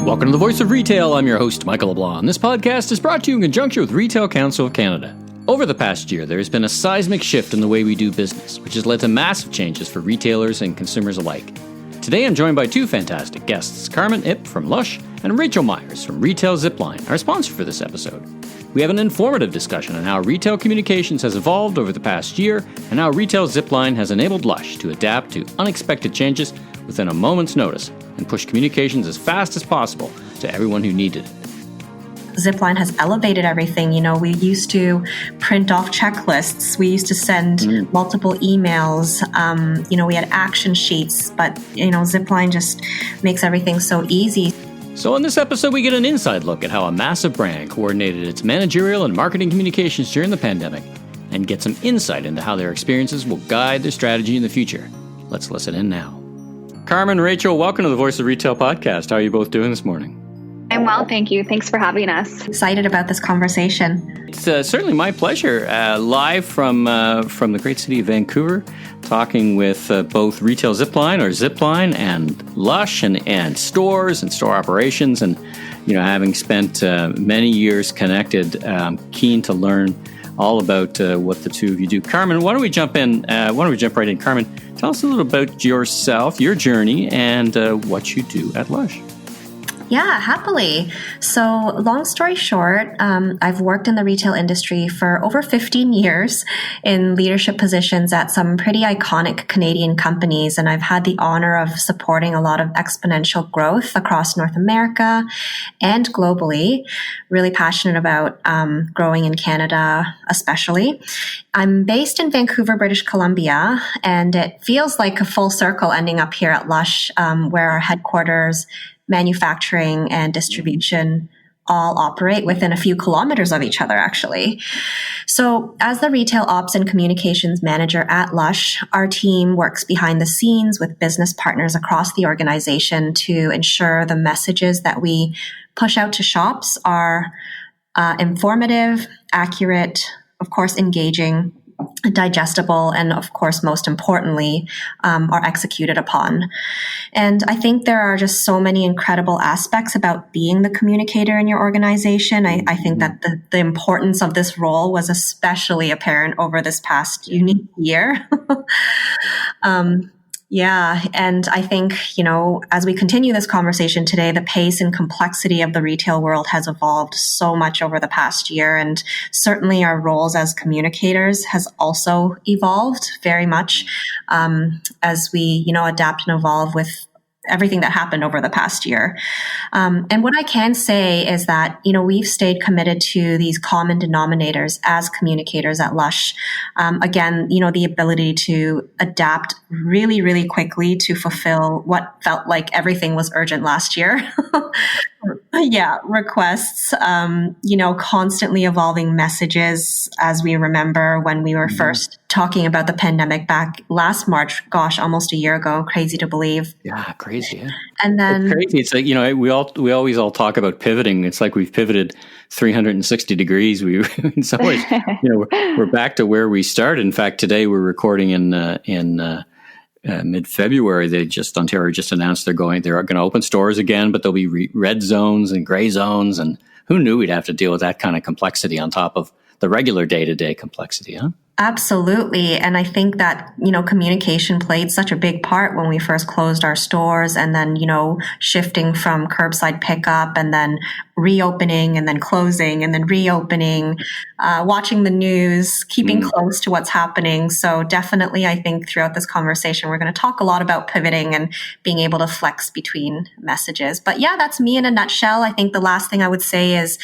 Welcome to the Voice of Retail. I'm your host, Michael LeBlanc. This podcast is brought to you in conjunction with Retail Council of Canada. Over the past year, there has been a seismic shift in the way we do business, which has led to massive changes for retailers and consumers alike. Today, I'm joined by two fantastic guests, Carmen Ip from Lush and Rachel Myers from Retail Zipline, our sponsor for this episode. We have an informative discussion on how retail communications has evolved over the past year and how Retail Zipline has enabled Lush to adapt to unexpected changes within a moment's notice and push communications as fast as possible to everyone who needed it. Zipline has elevated everything. You know, we used to print off checklists. We used to send multiple emails. We had action sheets, but, Zipline just makes everything so easy. So in this episode, we get an inside look at how a massive brand coordinated its managerial and marketing communications during the pandemic and get some insight into how their experiences will guide their strategy in the future. Let's listen in now. Carmen, Rachel, welcome to the Voice of Retail podcast. How are you both doing this morning? I'm well, thank you. Thanks for having us. Excited about this conversation. It's certainly my pleasure. Live from the great city of Vancouver, talking with both Retail Zipline or Zipline and Lush and stores and store operations. And, having spent many years connected, keen to learn all about what the two of you do. Carmen, why don't we jump right in? Carmen, tell us a little about yourself, your journey, and what you do at Lush. Yeah, happily. So long story short, I've worked in the retail industry for over 15 years in leadership positions at some pretty iconic Canadian companies. And I've had the honor of supporting a lot of exponential growth across North America and globally. Really passionate about growing in Canada, especially. I'm based in Vancouver, British Columbia, and it feels like a full circle ending up here at Lush, where our headquarters, manufacturing and distribution all operate within a few kilometers of each other, actually. So as the retail ops and communications manager at Lush, our team works behind the scenes with business partners across the organization to ensure the messages that we push out to shops are informative, accurate, of course, engaging, digestible, and of course, most importantly, are executed upon. And I think there are just so many incredible aspects about being the communicator in your organization. I think that the importance of this role was especially apparent over this past unique year. Yeah. And I think, as we continue this conversation today, the pace and complexity of the retail world has evolved so much over the past year. And certainly our roles as communicators has also evolved very much as we, adapt and evolve with everything that happened over the past year. And what I can say is that, we've stayed committed to these common denominators as communicators at Lush. Again, the ability to adapt really, really quickly to fulfill what felt like everything was urgent last year. Yeah, requests, constantly evolving messages, as we remember when we were first talking about the pandemic back last March, gosh, almost a year ago. Crazy to believe. Yeah, crazy. Yeah. And then it's crazy. It's like, we always all talk about pivoting. It's like we've pivoted 360 degrees. We in some ways, we're back to where we started. In fact, today we're recording in mid-February. Ontario just announced they're going to open stores again, but there'll be red zones and gray zones. And who knew we'd have to deal with that kind of complexity on top of the regular day-to-day complexity, huh? Absolutely. And I think that, communication played such a big part when we first closed our stores and then, shifting from curbside pickup and then reopening and then closing and then reopening, watching the news, keeping close to what's happening. So definitely, I think throughout this conversation, we're going to talk a lot about pivoting and being able to flex between messages. But yeah, that's me in a nutshell. I think the last thing I would say is,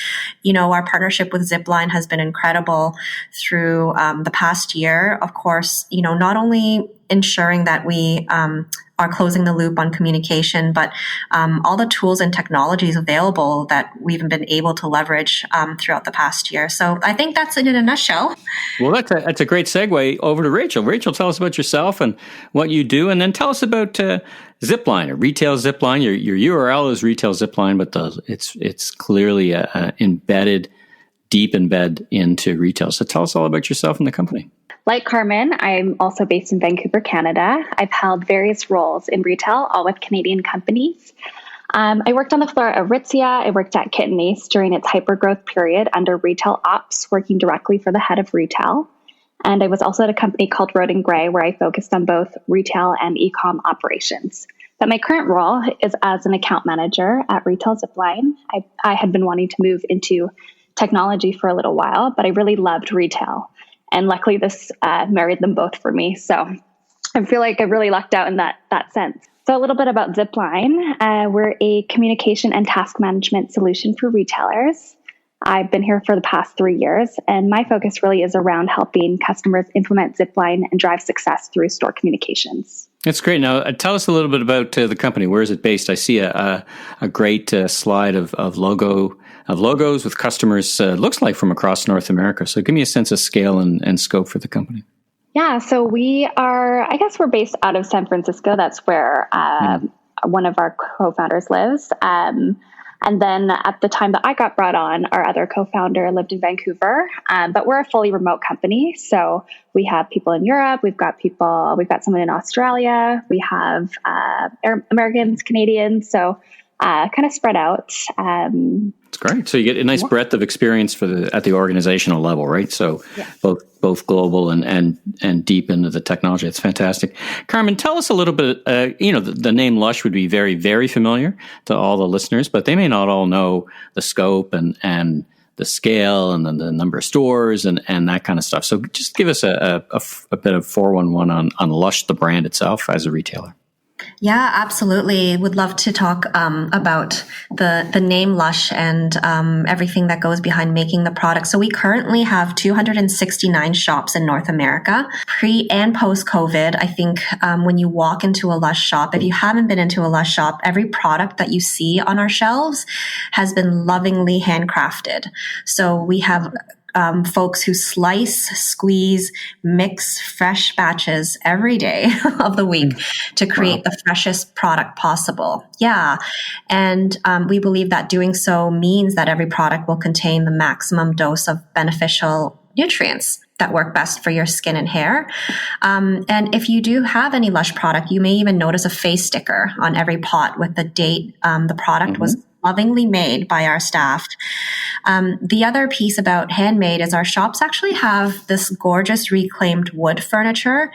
our partnership with Zipline has been incredible through the past year. Of course, not only ensuring that we are closing the loop on communication, but all the tools and technologies available that we've been able to leverage throughout the past year. So I think that's it in a nutshell. Well, that's a great segue over to Rachel. Rachel, tell us about yourself and what you do, and then tell us about Zipline or Retail Zipline. Your URL is Retail Zipline, but it's clearly embedded, deep embed into retail. So tell us all about yourself and the company. Like Carmen, I'm also based in Vancouver, Canada. I've held various roles in retail, all with Canadian companies. I worked on the floor at Aritzia. I worked at Kit and Ace during its hypergrowth period under retail ops, working directly for the head of retail. And I was also at a company called Road and Gray, where I focused on both retail and e-com operations. But my current role is as an account manager at Retail Zipline. I had been wanting to move into technology for a little while, but I really loved retail. And luckily, this married them both for me. So I feel like I really lucked out in that sense. So a little bit about Zipline. We're a communication and task management solution for retailers. I've been here for the past 3 years, and my focus really is around helping customers implement Zipline and drive success through store communications. That's great. Now, tell us a little bit about the company. Where is it based? I see a great slide of logos with customers. Looks like from across North America. So, give me a sense of scale and scope for the company. Yeah, so we're based out of San Francisco. That's where one of our co-founders lives. And then at the time that I got brought on, our other co-founder lived in Vancouver, but we're a fully remote company. So we have people in Europe, we've got someone in Australia, we have Americans, Canadians, so kind of spread out. It's great. So you get a nice breadth of experience at the organizational level, right? So yes. both global and deep into the technology. It's fantastic. Carmen, tell us a little bit. The name Lush would be very, very familiar to all the listeners, but they may not all know the scope and the scale and then the number of stores and that kind of stuff. So just give us a bit of 411 on Lush, the brand itself as a retailer. Yeah, absolutely. Would love to talk about the name Lush and everything that goes behind making the product. So we currently have 269 shops in North America. Pre and post COVID, I think when you walk into a Lush shop, if you haven't been into a Lush shop, every product that you see on our shelves has been lovingly handcrafted. So we have folks who slice, squeeze, mix fresh batches every day of the week to create the freshest product possible. Yeah. And we believe that doing so means that every product will contain the maximum dose of beneficial nutrients that work best for your skin and hair. And if you do have any Lush product, you may even notice a face sticker on every pot with the date the product was lovingly made by our staff. The other piece about handmade is our shops actually have this gorgeous reclaimed wood furniture,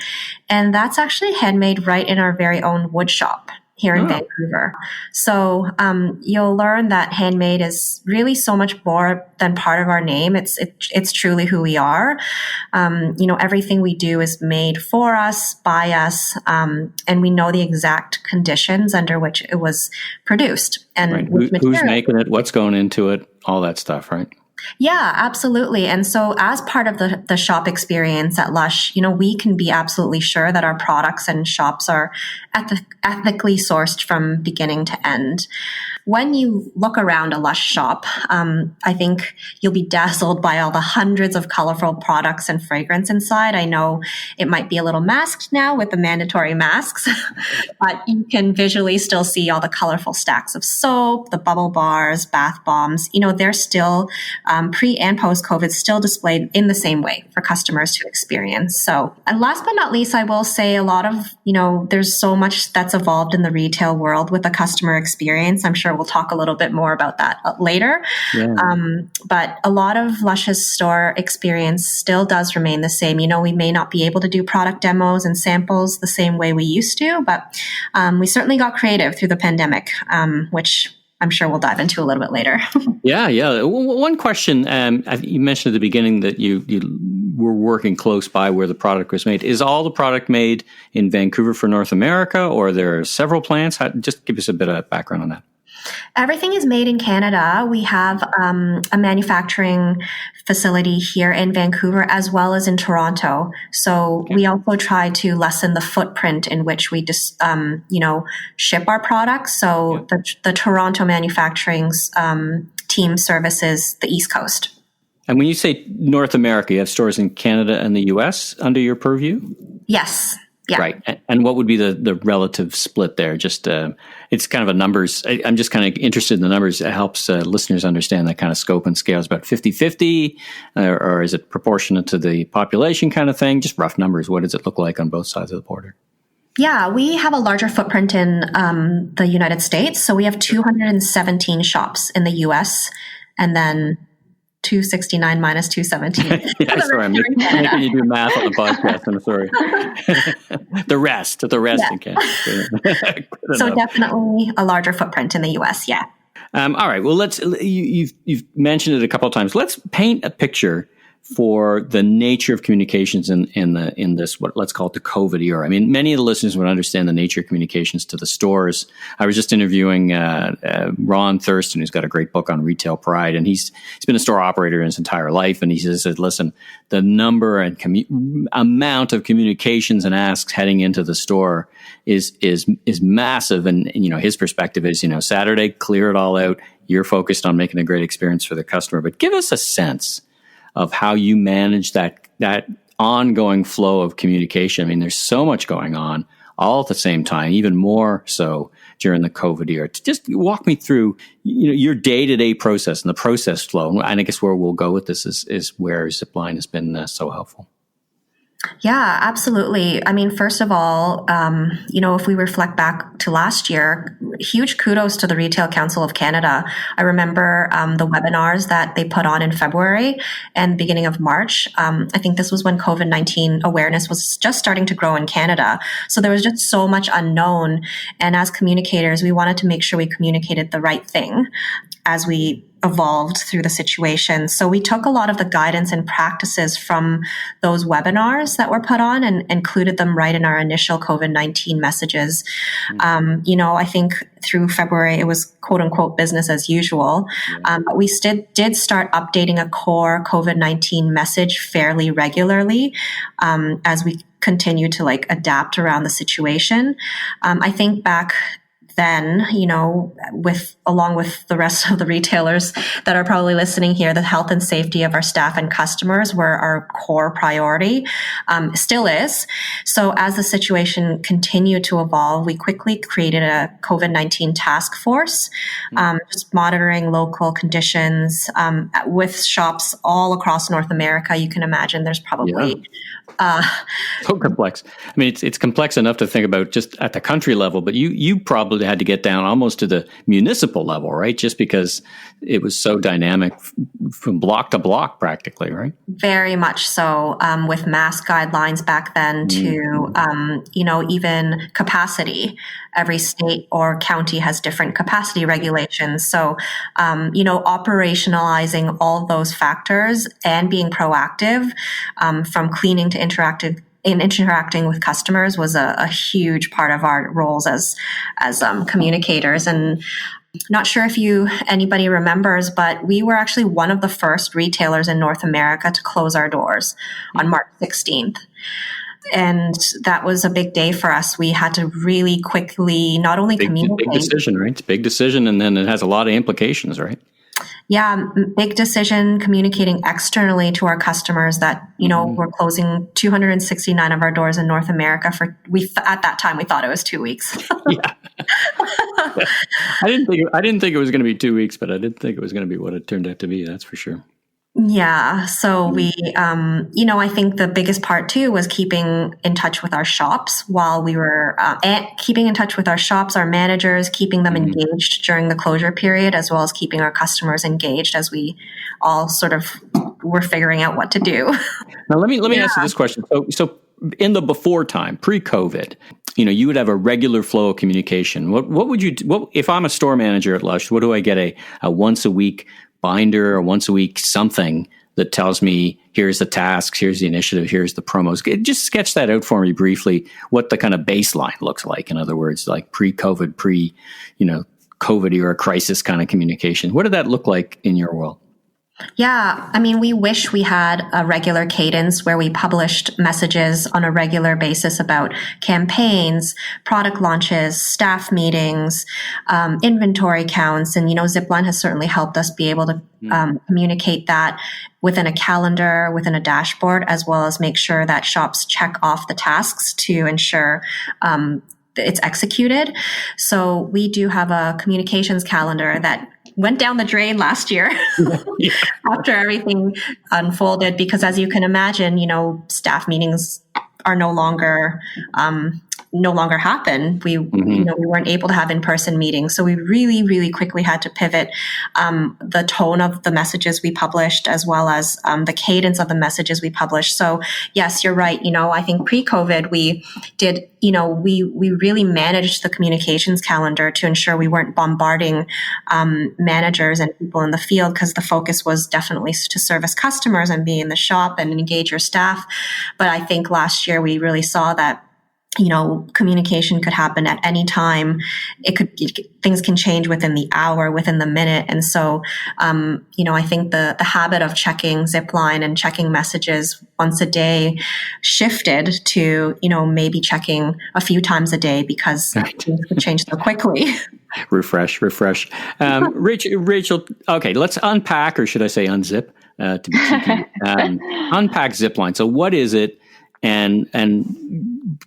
and that's actually handmade right in our very own wood shop here in Vancouver. So you'll learn that handmade is really so much more than part of our name. It's truly who we are. Everything we do is made for us, by us, and we know the exact conditions under which it was produced. And who's making it, what's going into it, all that stuff, right? Yeah, absolutely. And so as part of the shop experience at Lush, we can be absolutely sure that our products and shops are ethically sourced from beginning to end. When you look around a Lush shop, I think you'll be dazzled by all the hundreds of colorful products and fragrance inside. I know it might be a little masked now with the mandatory masks, but you can visually still see all the colorful stacks of soap, the bubble bars, bath bombs. They're still pre and post COVID still displayed in the same way for customers to experience. So, and last but not least, I will say a lot of, there's so much that's evolved in the retail world with the customer experience. I'm sure we'll talk a little bit more about that later. Yeah. But a lot of Lush's store experience still does remain the same. We may not be able to do product demos and samples the same way we used to, but we certainly got creative through the pandemic, which I'm sure we'll dive into a little bit later. Yeah. One question, you mentioned at the beginning that you were working close by where the product was made. Is all the product made in Vancouver for North America, or there are several plants? Just give us a bit of background on that. Everything is made in Canada. We have a manufacturing facility here in Vancouver as well as in Toronto. So we also try to lessen the footprint in which we just, ship our products. So the Toronto manufacturing team services the East Coast. And when you say North America, you have stores in Canada and the U.S. under your purview? Yes. Yeah. Right. And what would be the relative split there? Just it's kind of a numbers. I'm just kind of interested in the numbers. It helps listeners understand that kind of scope and scale. Is about 50-50 or is it proportionate to the population kind of thing? Just rough numbers. What does it look like on both sides of the border? Yeah, we have a larger footprint in the United States. So we have 217 shops in the US, and then 269 minus 217. Yeah, sorry, I'm making you do math on the podcast. I'm sorry. the rest Yeah. in Canada. So definitely a larger footprint in the US. Yeah. All right. Well, you've mentioned it a couple of times. Let's paint a picture for the nature of communications in this, what let's call it the COVID era. I mean, many of the listeners would understand the nature of communications to the stores. I was just interviewing Ron Thurston, who's got a great book on retail pride, and he's been a store operator his entire life, and he said, listen, the number and amount of communications and asks heading into the store is massive, and his perspective is, Saturday, clear it all out. You're focused on making a great experience for the customer, but give us a sense of how you manage that ongoing flow of communication. I mean, there's so much going on all at the same time, even more so during the COVID era. Just walk me through, your day-to-day process and the process flow. And I guess where we'll go with this is where Zipline has been so helpful. Yeah, absolutely. I mean, first of all, if we reflect back to last year, huge kudos to the Retail Council of Canada. I remember the webinars that they put on in February and beginning of March. I think this was when COVID-19 awareness was just starting to grow in Canada. So there was just so much unknown. And as communicators, we wanted to make sure we communicated the right thing as we evolved through the situation. So we took a lot of the guidance and practices from those webinars that were put on and included them right in our initial COVID-19 messages. I think through February, it was quote unquote business as usual. But we did start updating a core COVID-19 message fairly regularly as we continue to adapt around the situation. I think back then, along with the rest of the retailers that are probably listening here, the health and safety of our staff and customers were our core priority, still is. So as the situation continued to evolve, we quickly created a COVID-19 task force, just monitoring local conditions with shops all across North America. You can imagine there's probably... So complex. I mean, it's complex enough to think about just at the country level, but you probably had to get down almost to the municipal level, right? Just because it was so dynamic from block to block practically, right? Very much so, with mask guidelines back then to, even capacity. Every state or county has different capacity regulations. So, operationalizing all those factors and being proactive from cleaning to interacting with customers was a huge part of our roles as communicators. And not sure if anybody remembers, but we were actually one of the first retailers in North America to close our doors on March 16th. And that was a big day for us. We had to really quickly not only communicate. Big decision, right? It's a big decision, and then it has a lot of implications, right? Yeah, big decision communicating externally to our customers that, we're closing 269 of our doors in North America at that time we thought it was 2 weeks. Yeah. I didn't think it was going to be 2 weeks, but I did think it was going to be what it turned out to be. That's for sure. Yeah. So we, I think the biggest part too was keeping in touch with our shops while we were keeping in touch with our shops, our managers, keeping them engaged during the closure period, as well as keeping our customers engaged as we all sort of were figuring out what to do. Now, let me ask you this question. So in the before time, pre-COVID, you would have a regular flow of communication. What would you do? If I'm a store manager at Lush, what do I get? A once a week binder or once a week something that tells me here's the tasks, here's the initiative, here's the promos. Just sketch that out for me briefly, what the kind of baseline looks like. In other words, like pre-COVID, COVID era crisis kind of communication. What did that look like in your world? Yeah, I mean, we wish we had a regular cadence where we published messages on a regular basis about campaigns, product launches, staff meetings, inventory counts. And, Zipline has certainly helped us be able to communicate that within a calendar, within a dashboard, as well as make sure that shops check off the tasks to ensure it's executed. So we do have a communications calendar that went down the drain last year after everything unfolded, because as you can imagine, staff meetings are no longer no longer happen. We weren't able to have in-person meetings. So we really, really quickly had to pivot the tone of the messages we published, as well as the cadence of the messages we published. So yes, you're right. I think pre-COVID, we did, we really managed the communications calendar to ensure we weren't bombarding managers and people in the field, because the focus was definitely to service customers and be in the shop and engage your staff. But I think last year we really saw that communication could happen at any time. Things can change within the hour, within the minute. And so, I think the habit of checking Zipline and checking messages once a day shifted to, maybe checking a few times a day, because things could change so quickly. Refresh. Rachel, okay, let's unpack, or should I say unzip, to be cheeky. Unpack Zipline. So what is it? And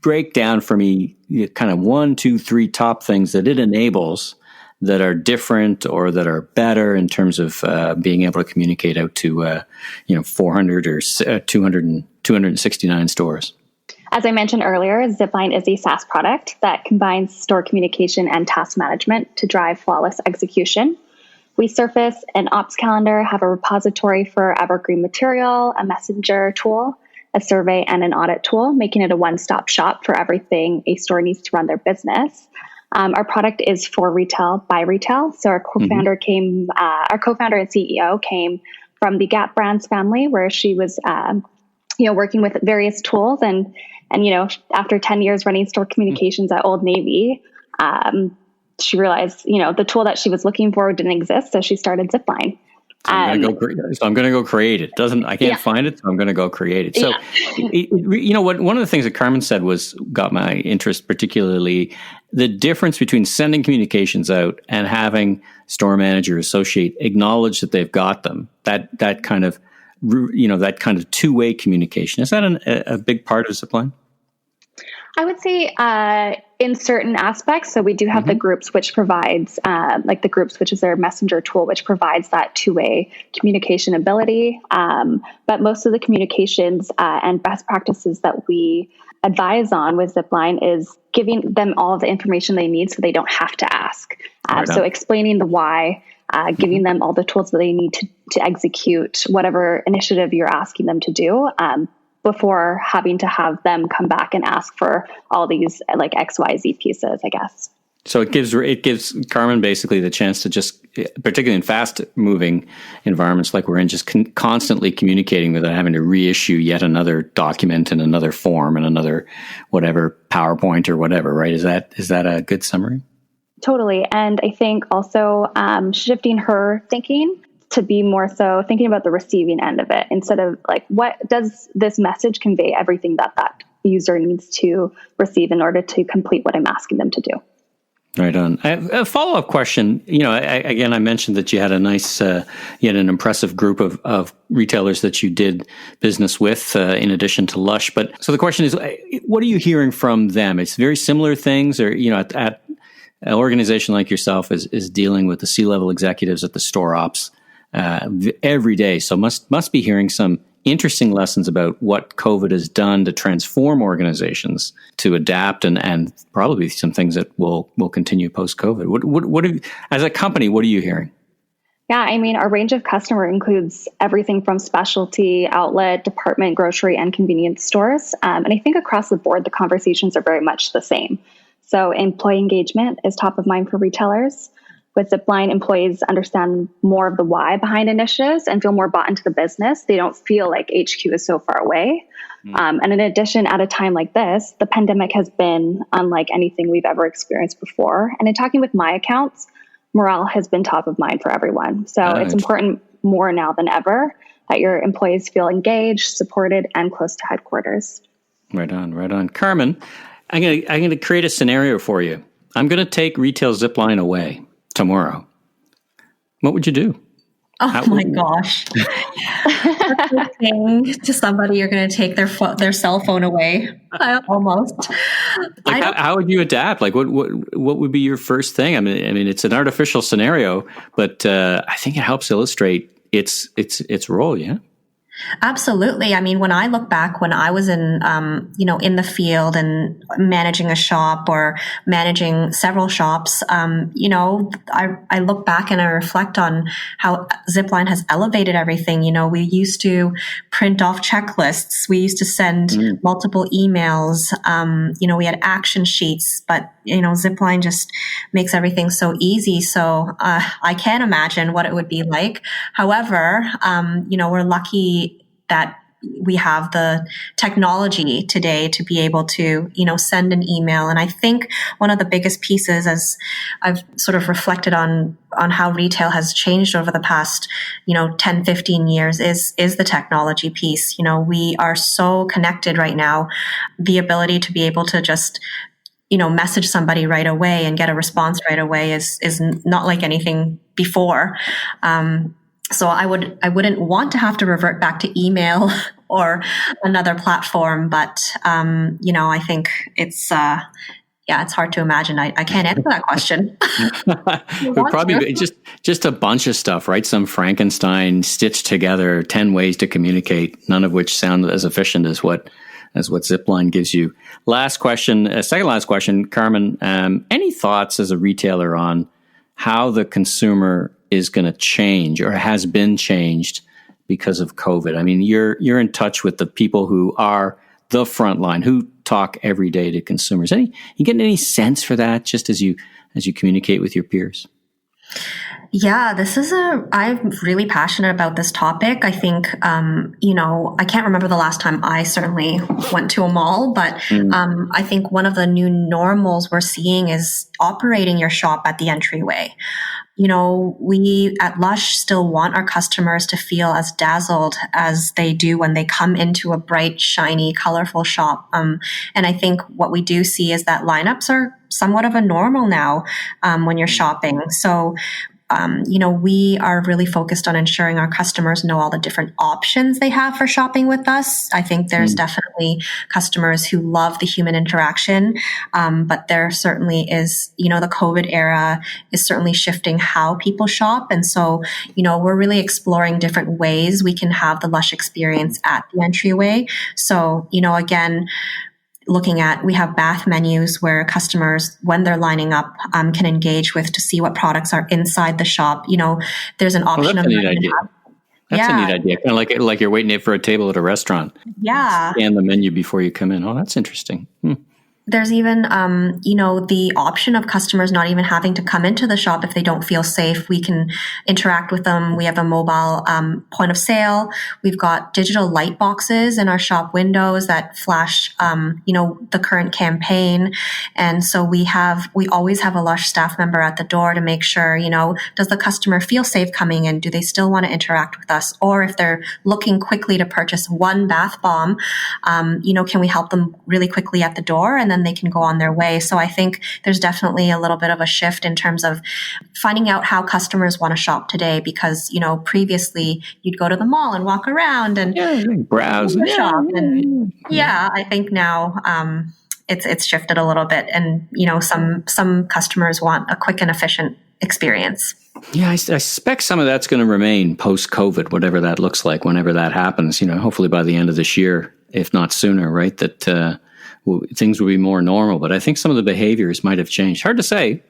break down for me kind of 1, 2, 3 top things that it enables that are different or that are better in terms of being able to communicate out to 400 or 269 stores. As I mentioned earlier, Zipline is a SaaS product that combines store communication and task management to drive flawless execution. We surface an ops calendar, have a repository for evergreen material, a messenger tool, a survey, and an audit tool, making it a one-stop shop for everything a store needs to run their business. Our product is for retail by retail. So our co-founder and CEO came from the Gap Brands family, where she was, working with various tools, and after 10 years running store communications at Old Navy, she realized, the tool that she was looking for didn't exist, so she started Zipline. So I'm going to go create it. I can't find it, so I'm going to go create it. So, one of the things that Carmen said got my interest, particularly the difference between sending communications out and having store manager associate acknowledge that they've got them. That kind of two-way communication. Is that a big part of Zipline? I would say in certain aspects. So we do have the groups, which provides the groups, which is their messenger tool, which provides that two-way communication ability. But most of the communications and best practices that we advise on with Zipline is giving them all of the information they need so they don't have to ask. So explaining the why, giving them all the tools that they need to execute whatever initiative you're asking them to do, before having to have them come back and ask for all these like XYZ pieces, I guess. So it gives Carmen basically the chance to just, particularly in fast moving environments like we're in, just constantly communicating without having to reissue yet another document in another form and another whatever PowerPoint or whatever, right? Is that a good summary? Totally. And I think also shifting her thinking to be more so thinking about the receiving end of it, instead of like, what does this message convey everything that user needs to receive in order to complete what I'm asking them to do. Right on. A follow-up question. I mentioned that you had an impressive group of retailers that you did business with, in addition to Lush. But so the question is, what are you hearing from them? It's very similar things, or at an organization like yourself is dealing with the C-level executives at the store ops every day. So must be hearing some interesting lessons about what COVID has done to transform organizations to adapt, and probably some things that will continue post-COVID. What as a company, what are you hearing? Yeah, I mean, our range of customer includes everything from specialty, outlet, department, grocery, and convenience stores. And I think across the board, the conversations are very much the same. So employee engagement is top of mind for retailers. With Zipline, employees understand more of the why behind initiatives and feel more bought into the business. They don't feel like HQ is so far away. And in addition, at a time like this, the pandemic has been unlike anything we've ever experienced before. And in talking with my accounts, morale has been top of mind for everyone. So it's important more now than ever that your employees feel engaged, supported, and close to headquarters. Right on. Carmen, I'm going to create a scenario for you. I'm going to take retail Zipline away tomorrow. What would you do? Oh my gosh. To somebody, you're going to take their cell phone away. Almost. How would you adapt? Like what would be your first thing? I mean, it's an artificial scenario, but I think it helps illustrate its role. Yeah. Absolutely. I mean, when I look back, when I was in the field and managing a shop or managing several shops, I look back and I reflect on how Zipline has elevated everything. We used to print off checklists. We used to send multiple emails. We had action sheets, but, Zipline just makes everything so easy. So, I can't imagine what it would be like. However, we're lucky that we have the technology today to be able to, send an email. And I think one of the biggest pieces, as I've sort of reflected on how retail has changed over the past, 10, 15 years is the technology piece. We are so connected right now. The ability to be able to just message somebody right away and get a response right away is not like anything before. So I wouldn't want to have to revert back to email or another platform, but I think it's hard to imagine. I can't answer that question. It would probably be just a bunch of stuff, right? Some Frankenstein stitched together 10 ways to communicate, none of which sound as efficient as what Zipline gives you. Second last question, Carmen. Any thoughts as a retailer on how the consumer is going to change or has been changed because of COVID? I mean, you're in touch with the people who are the front line, who talk every day to consumers. You getting any sense for that just as you communicate with your peers? Yeah, I'm really passionate about this topic. I think, I can't remember the last time I certainly went to a mall, but I think one of the new normals we're seeing is operating your shop at the entryway. We at Lush still want our customers to feel as dazzled as they do when they come into a bright, shiny, colorful shop. And I think what we do see is that lineups are somewhat of a normal now when you're shopping. So we are really focused on ensuring our customers know all the different options they have for shopping with us. I think there's definitely customers who love the human interaction, but there certainly is, the COVID era is certainly shifting how people shop. And so, we're really exploring different ways we can have the Lush experience at the entryway. So, again, we have bath menus where customers, when they're lining up, can engage with to see what products are inside the shop. There's an option of That's a neat idea. Kind of like you're waiting for a table at a restaurant. Yeah. Scan the menu before you come in. Oh, that's interesting. There's even, the option of customers not even having to come into the shop if they don't feel safe. We can interact with them. We have a mobile point of sale. We've got digital light boxes in our shop windows that flash, the current campaign. And so we always have a Lush staff member at the door to make sure, does the customer feel safe coming in? Do they still want to interact with us? Or if they're looking quickly to purchase one bath bomb, can we help them really quickly at the door? And then they can go on their way. So I think there's definitely a little bit of a shift in terms of finding out how customers want to shop today, because, previously you'd go to the mall and walk around and browse and shop. And I think now, it's shifted a little bit, and, some customers want a quick and efficient experience. Yeah, I suspect some of that's going to remain post-COVID, whatever that looks like, whenever that happens, hopefully by the end of this year, if not sooner, right? That, things will be more normal, but I think some of the behaviors might have changed. Hard to say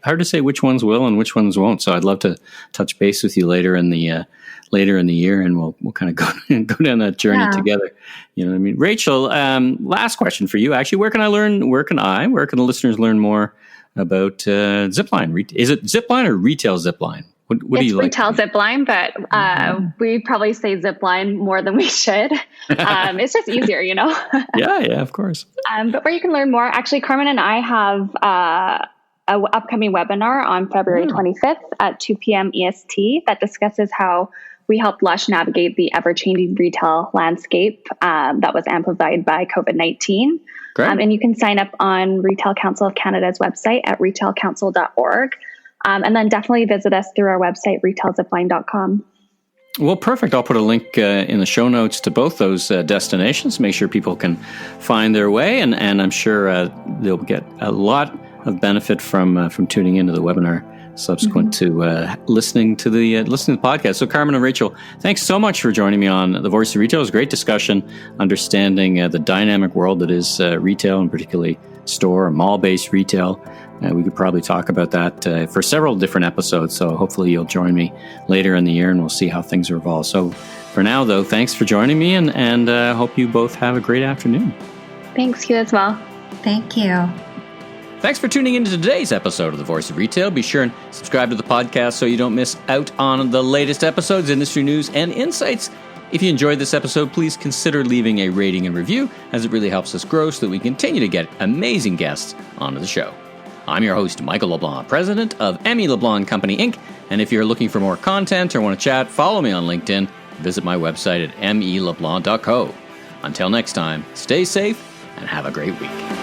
which ones will and which ones won't. So I'd love to touch base with you later in the year, and we'll kind of go down that journey together. You know what I mean? Rachel, last question for you. Actually, where can the listeners learn more about Zipline? Is it Zipline or retail Zipline? What do you like? It's retail Zipline, but we probably say Zipline more than we should. It's just easier, Yeah, of course. But where you can learn more, actually, Carmen and I have an upcoming webinar on February 25th at 2 p.m. EST that discusses how we helped Lush navigate the ever-changing retail landscape that was amplified by COVID-19. Great. And you can sign up on Retail Council of Canada's website at retailcouncil.org. And then definitely visit us through our website, retailzipline.com. Well, perfect. I'll put a link in the show notes to both those destinations. Make sure people can find their way, and I'm sure they'll get a lot of benefit from tuning into the webinar subsequent to listening to the podcast. So Carmen and Rachel, thanks so much for joining me on The Voice of Retail. It was a great discussion, understanding the dynamic world that is retail, and particularly store or mall-based retail. We could probably talk about that for several different episodes, so hopefully you'll join me later in the year and we'll see how things evolve. So for now, though, thanks for joining me, and hope you both have a great afternoon. Thanks, you as well. Thank you. Thanks for tuning into today's episode of The Voice of Retail. Be sure and subscribe to the podcast so you don't miss out on the latest episodes, industry news, and insights. If you enjoyed this episode, please consider leaving a rating and review, as it really helps us grow so that we continue to get amazing guests onto the show. I'm your host, Michael LeBlanc, president of LeBlanc Company Inc. And if you're looking for more content or want to chat, follow me on LinkedIn. Visit my website at meleblanc.co. Until next time, stay safe and have a great week.